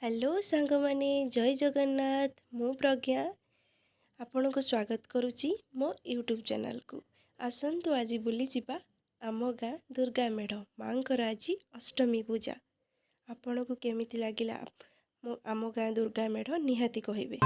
Hello सांग माने जय जगन्नाथ मु प्रज्ञा आपण को स्वागत करुच्ची मो यूट्यूब चैनल को। आसतु आज बुली जिबा आम गाँ दुर्गा मेढ़ माँकर आज अष्टमी पूजा। आपण को केमिति लागिला आम गाँ दुर्गा मेढ़ निहाती कहबे।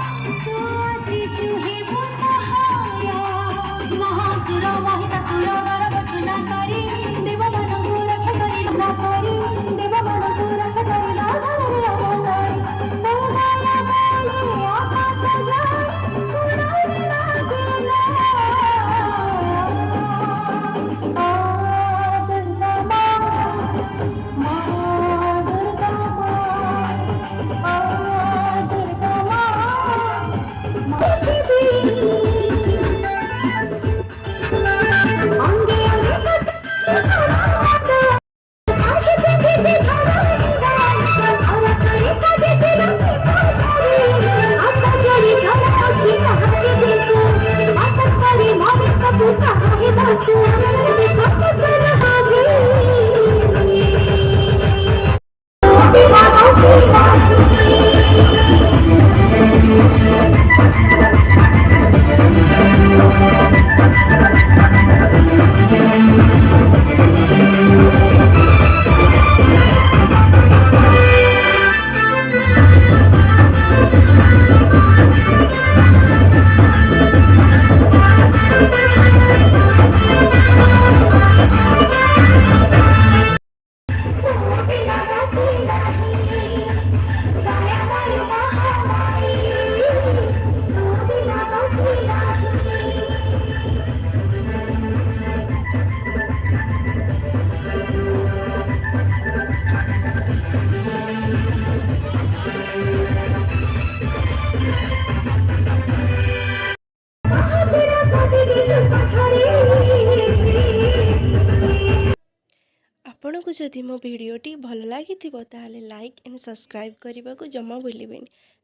आपण को जदि मो भिडियोटी भल लगी ताले लाइक एंड सब्सक्राइब करने को जमा भूलें।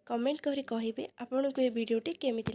कमेंट करी कहिबे आपण को ये भिडियोटी केमिति